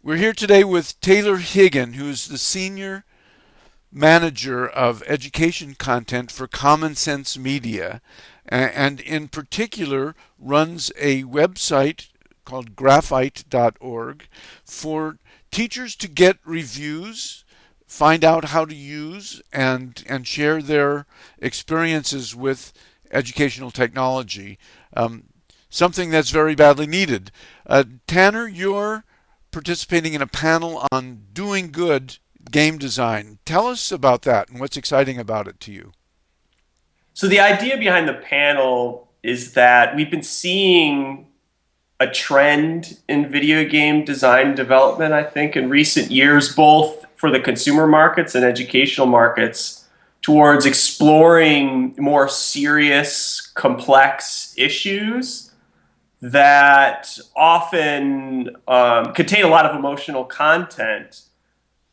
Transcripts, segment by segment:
We're here today with Taylor Higgin, who's the Senior Manager of Education Content for Common Sense Media, and in particular runs a website called graphite.org for teachers to get reviews, find out how to use, and share their experiences with educational technology, something that's very badly needed. Tanner, you're participating in a panel on doing good game design. Tell us about that and what's exciting about it to you. So the idea behind the panel is that we've been seeing a trend in video game design and development, I think, in recent years, both for the consumer markets and educational markets, towards exploring more serious, complex issues that often contain a lot of emotional content.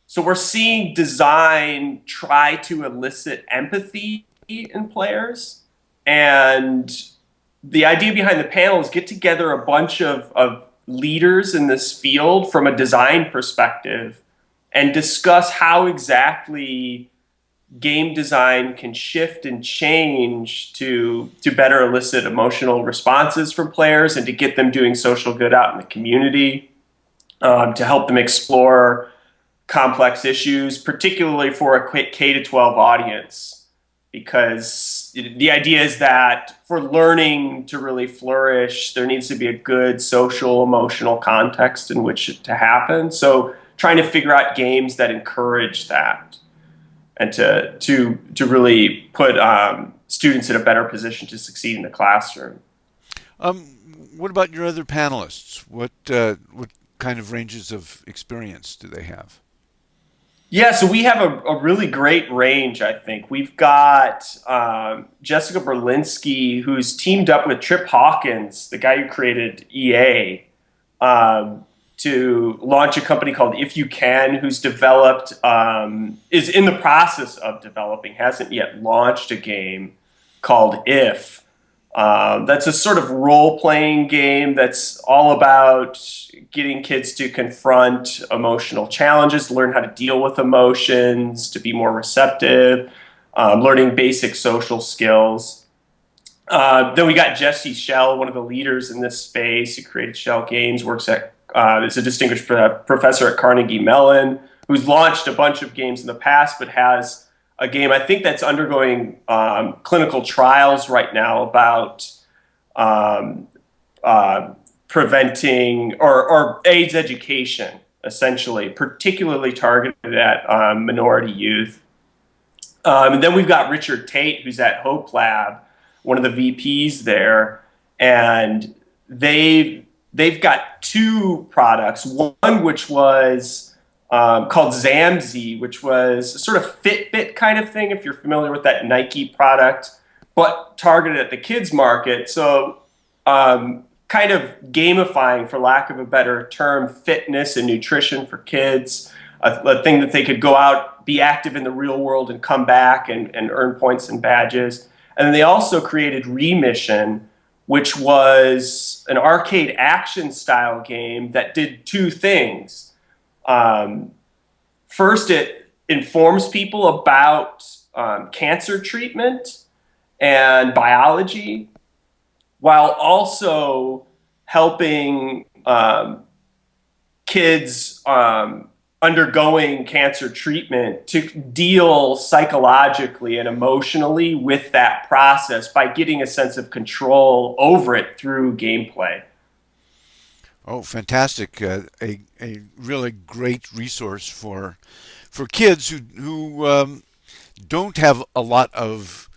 So we're seeing design try to elicit empathy in players. And the idea behind the panel is get together a bunch of leaders in this field from a design perspective and discuss how exactly game design can shift and change to better elicit emotional responses from players and to get them doing social good out in the community, to help them explore complex issues, particularly for a K-12 audience, because the idea is that for learning to really flourish, there needs to be a good social, emotional context in which it to happen. So trying to figure out games that encourage that and to really put students in a better position to succeed in the classroom. Um, what about your other panelists? What kind of ranges of experience do they have? Yeah, so we have a really great range, I think. We've got Jessica Berlinski, who's teamed up with Trip Hawkins, the guy who created EA, to launch a company called If You Can, who's developed, is in the process of developing, hasn't yet launched a game called If. That's a sort of role-playing game that's all about getting kids to confront emotional challenges, learn how to deal with emotions, to be more receptive, learning basic social skills. Then we got Jesse Shell, one of the leaders in this space, who created Shell Games, works at is a distinguished professor at Carnegie Mellon, who's launched a bunch of games in the past, but has a game I think that's undergoing clinical trials right now about um, preventing or AIDS education, essentially, particularly targeted at minority youth. And then we've got Richard Tate, who's at Hope Lab, one of the VPs there, and they've got two products. One which was called Zamzy, which was a sort of Fitbit kind of thing, if you're familiar with that Nike product, but targeted at the kids market. So kind of gamifying, for lack of a better term, fitness and nutrition for kids, a thing that they could go out, be active in the real world and come back and earn points and badges. And then they also created Remission, which was an arcade action style game that did two things. First, it informs people about cancer treatment and biology, while also helping kids undergoing cancer treatment to deal psychologically and emotionally with that process by getting a sense of control over it through gameplay. Oh, fantastic! A really great resource for kids who don't have a lot of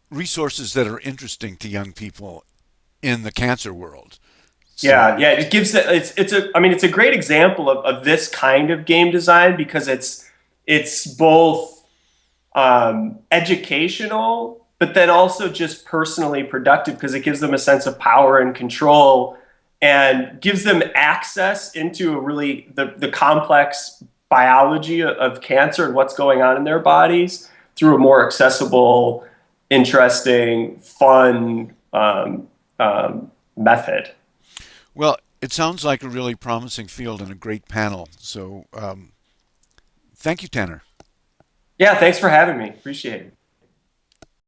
resources that are interesting to young people in the cancer world. So, Yeah, it gives it's a I mean it's a great example of this kind of game design because it's both educational, but then also just personally productive because it gives them a sense of power and control and gives them access into a really the complex biology of cancer and what's going on in their bodies through a more accessible, interesting, fun method. well, It sounds like a really promising field and a great panel. So thank you, Tanner. Yeah, thanks for having me. Appreciate it.